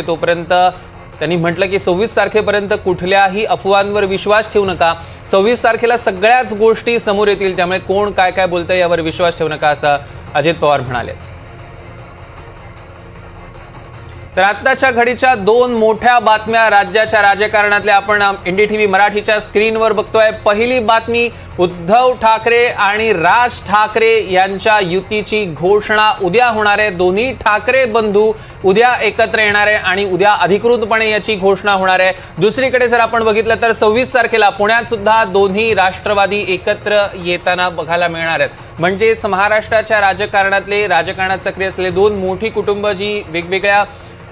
तोपर्यंत त्यांनी म्हटलं की 26 तारखेपर्यंत कुठल्याही अफवांवर विश्वास ठेवू नका। 26 तारखेला सगळ्याच गोष्टी समोर येतील, त्यामुळे कोण काय काय बोलतंय यावर विश्वास ठेवू नका असं अजित पवार म्हणाले। तर आताच्या घडीच्या दोन मोठ्या बातम्या राज्याच्या राजकारणातल्या आपण एनडीटीव्ही मराठीच्या स्क्रीनवर बघतोय। पहिली बातमी, उद्धव ठाकरे आणि राज ठाकरे यांच्या युतीची घोषणा उद्या होणार आहे। दोन्ही ठाकरे बंधू उद्या एकत्र येणार आहे आणि उद्या अधिकृतपणे याची घोषणा होणार आहे। दुसरीकडे जर आपण बघितलं तर 26 तारखेला पुण्यात सुद्धा दोन्ही राष्ट्रवादी एकत्र येताना बघायला मिळणार आहेत। म्हणजेच महाराष्ट्राच्या राजकारणात सक्रिय असलेले दोन मोठी कुटुंब जी वेगवेगळ्या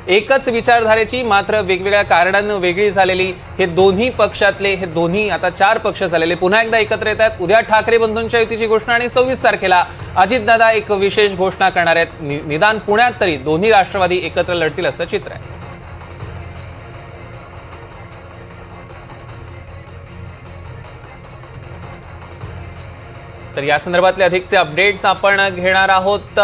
एकच विचारधारेची मात्र वेगवेगळ्या कारणांनी वेगळी झालेली हे दोन्ही पक्षातले हे दोन्ही आता 4 पक्ष झालेले पुन्हा एकदा एकत्र येत आहेत। उद्या ठाकरे बंधूंच्या युतीची घोषणा आणि 26 तारखेला अजितदादा एक विशेष घोषणा करणार आहेत। निदान पुण्यात तरी दोन्ही राष्ट्रवादी एकत्र लढतील असं चित्र आहे। तर या संदर्भातले अधिकचे अपडेट्स आपण घेणार आहोत।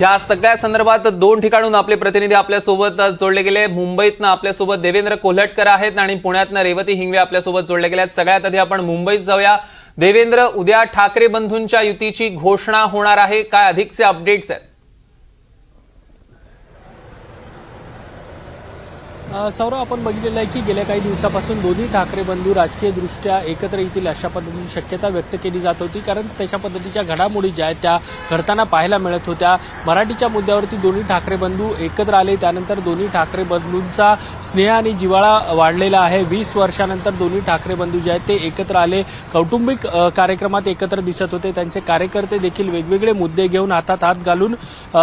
या सगळ्या संदर्भात दोन ठिकाणून आपले प्रतिनिधी आपल्यासोबत जोडले गेले। मुंबईतनं आपल्यासोबत देवेंद्र कोल्हटकर आहेत आणि पुण्यातनं रेवती हिंगवे आपल्यासोबत जोडले गेले आहेत। सगळ्यात आधी आपण मुंबईत जाऊया। देवेंद्र, उद्या ठाकरे बंधूंच्या युतीची घोषणा होणार आहे, काय अधिकचे अपडेट्स आहेत? सौरव, आपण बघितलेलं आहे की गेल्या काही दिवसापासून दोन्ही ठाकरे बंधू राजकीय दृष्ट्या एकत्र येतील अशा पद्धतीची शक्यता व्यक्त केली जात होती, कारण तशा पद्धतीच्या घडामोडी ज्या आहेत त्या घडताना पाहायला मिळत होत्या। मराठीच्या मुद्द्यावरती दोन्ही ठाकरे बंधू एकत्र आले, त्यानंतर दोन्ही ठाकरे बंधूंचा स्नेह आणि जिव्हाळा वाढलेला आहे। 20 वर्षानंतर दोन्ही ठाकरे बंधू जे आहेत ते एकत्र आले, कौटुंबिक कार्यक्रमात एकत्र दिसत होते। त्यांचे कार्यकर्ते देखील वेगवेगळे मुद्दे घेऊन हातात हात घालून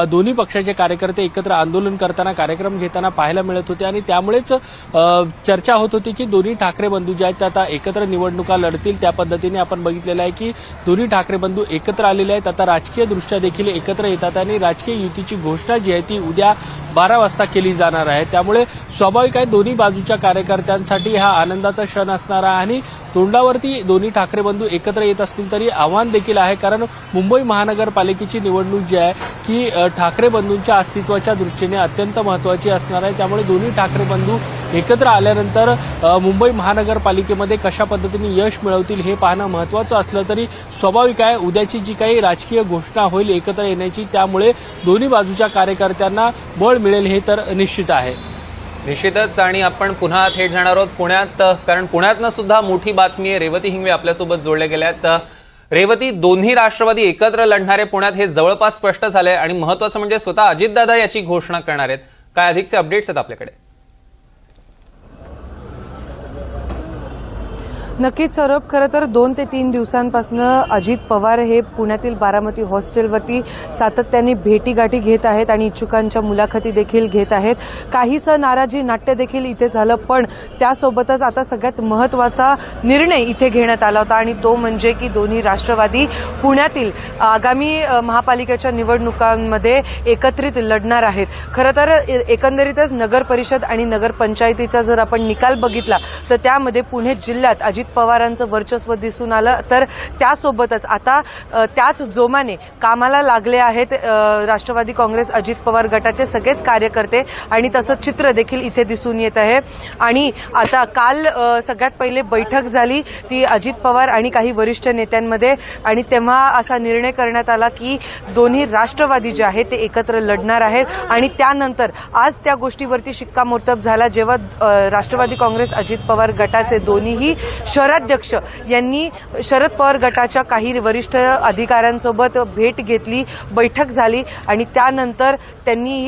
दोन्ही पक्षाचे कार्यकर्ते एकत्र आंदोलन करताना कार्यक्रम घेताना पाहायला मिळत होते आणि त्यामुळेच चर्चा होत होती की दोन्ही ठाकरे बंधू जे आहेत ते आता एकत्र निवडणुका लढतील। त्या पद्धतीने आपण बघितलेलं आहे की दोन्ही ठाकरे बंधू एकत्र आलेले आहेत, आता राजकीय दृष्ट्या देखील एकत्र येतात आणि राजकीय युतीची घोषणा जी आहे ती उद्या 12 वाजता केली जाणार आहे। त्यामुळे स्वाभाविक आहे दोन्ही बाजूच्या कार्यकर्त्यांसाठी हा आनंदाचा क्षण असणार आहे आणि तोंडावरती दोन्ही ठाकरे बंधू एकत्र येत असतील तरी आव्हान देखील आहे, कारण मुंबई महानगरपालिकेची निवडणूक जी आहे की ठाकरे बंधूंच्या अस्तित्वाच्या दृष्टीने अत्यंत महत्त्वाची असणार आहे। त्यामुळे दोन्ही ठाकरे बंधू एकत्र आल्यानंतर मुंबई महानगरपालिकेमध्ये कशा पद्धतीने यश मिळवतील हे पाहणं महत्त्वाचं असलं तरी स्वाभाविक आहे उद्याची जी काही राजकीय घोषणा होईल एकत्र येण्याची, त्यामुळे दोन्ही बाजूच्या कार्यकर्त्यांना बळ मिळेल हे तर निश्चित आहे। निश्चितच। आणि आपण पुन्हा थेट जाणार आहोत पुण्यात, कारण पुण्यातनं सुद्धा मोठी बातमी आहे। रेवती हिंगवे आपल्यासोबत जोडले गेल्यात। रेवती, दोन्ही राष्ट्रवादी एकत्र लढणारे पुण्यात हे जवळपास स्पष्ट झालंय आणि महत्त्वाचं म्हणजे स्वतः अजितदादा याची घोषणा करणार आहेत, काय अधिकचे अपडेट्स आहेत आपल्याकडे? नक्कीच सौरभ, खरं तर 2 ते 3 दिवसांपासून अजित पवार हे पुण्यातील बारामती हॉस्टेलवरती सातत्याने भेटीगाठी घेत आहेत आणि इच्छुकांच्या मुलाखती देखील घेत आहेत। काहीसं नाराजी नाट्य देखील इथे झालं, पण त्यासोबतच आता सगळ्यात महत्त्वाचा निर्णय इथे घेण्यात आला होता आणि तो म्हणजे की दोन्ही राष्ट्रवादी पुण्यातील आगामी महापालिकेच्या निवडणुकांमध्ये एकत्रित लढणार आहेत। खरं तर एकंदरीतच नगर परिषद आणि नगरपंचायतीचा जर आपण निकाल बघितला तर त्यामध्ये पुणे जिल्ह्यात अजित पवारांचं वर्चस्व दिसून आलं, तर त्यासोबतच आता त्याच जोमाने कामाला लागले आहेत राष्ट्रवादी काँग्रेस अजित पवार गटाचे सगळेच कार्यकर्ते आणि तसं चित्र देखील इथे दिसून येत आहे। आणि आता काल सगळ्यात पहिले बैठक झाली ती अजित पवार आणि काही वरिष्ठ नेत्यांमध्ये आणि तेव्हा असा निर्णय करण्यात आला की दोन्ही राष्ट्रवादी जे आहे ते एकत्र लढणार आहेत आणि त्यानंतर आज त्या गोष्टीवरती शिक्कामोर्तब झाला, जेव्हा राष्ट्रवादी काँग्रेस अजित पवार गटाचे दोन्हीही शहराध्यक्ष यांनी शरद पवार गटाच्या काही वरिष्ठ अधिकाऱ्यांसोबत भेट घेतली, बैठक झाली आणि त्यानंतर त्यांनी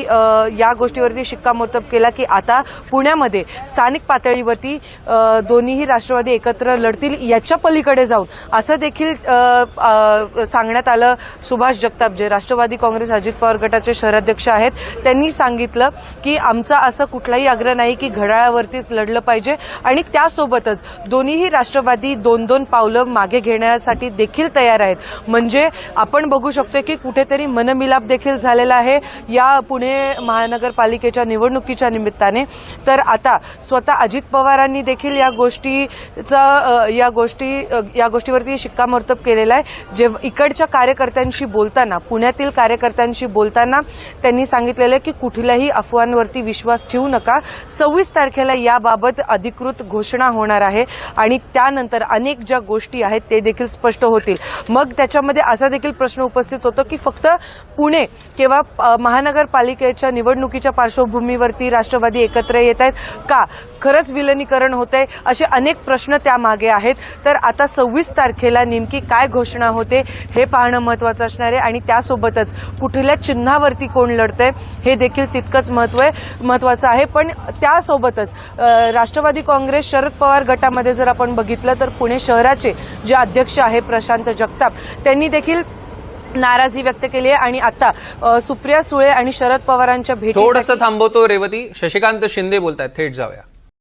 या गोष्टीवरती शिक्कामोर्तब केला की आता पुण्यामध्ये स्थानिक पातळीवरती दोन्हीही राष्ट्रवादी एकत्र लढतील, याच्या पलीकडे जाऊन असं देखील सांगण्यात आलं। सुभाष जगताप जे राष्ट्रवादी काँग्रेस अजित पवार गटाचे शहराध्यक्ष आहेत त्यांनी सांगितलं की आमचा असं कुठलाही आग्रह नाही की घड्याळावरतीच लढलं पाहिजे आणि त्यासोबतच दोन्हीही राष्ट्रवादी 2-2 पावलं मागे घेण्यासाठी देखील तयार आहेत. म्हणजे आपण बघू शकतो की कुठेतरी मनमिलाप देखील झालेला आहे या पुणे महानगरपालिकेच्या निवडणुकीच्या निमित्ताने. तर आता स्वतः अजित पवारांनी देखील या गोष्टीवरती शिक्कामोर्तब केलेला आहे. जे इकडच्या कार्यकर्त्यांशी बोलताना, पुण्यातील कार्यकर्त्यांशी बोलताना त्यांनी सांगितलेलं आहे की कुठल्याही अफवांवरती विश्वास ठेवू नका. 26 तारखेला याबाबत अधिकृत घोषणा होणार आहे आणि त्यानंतर अनेक ज्या गोष्टी आहेत ते देखील स्पष्ट होतील. मग त्याच्यामध्ये असा देखील प्रश्न उपस्थित होतो की फक्त पुणे किंवा महानगरपालिकेच्या निवडणुकीच्या पार्श्वभूमीवरती राष्ट्रवादी एकत्र येत आहेत का, खरंच विलिनीकरण होतंय, असे अनेक प्रश्न त्यामागे आहेत. तर आता 26 तारखेला नेमकी काय घोषणा होते हे पाहणं महत्त्वाचं असणार आहे आणि त्यासोबतच कुठल्या चिन्हावरती कोण लढतंय हे देखील तितकंच महत्त्वाचं आहे. पण त्यासोबतच राष्ट्रवादी काँग्रेस शरद पवार गटामध्ये जर आपण बघितलं तर पुणे शहराचे जे अध्यक्ष आहे प्रशांत जगताप त्यांनी देखील नाराजी व्यक्त केली आहे आणि आता सुप्रिया सुळे आणि शरद पवारांच्या भेटी थोडंसं थांबवतो रेवती. शशिकांत शिंदे बोलतायत, थेट जाऊया.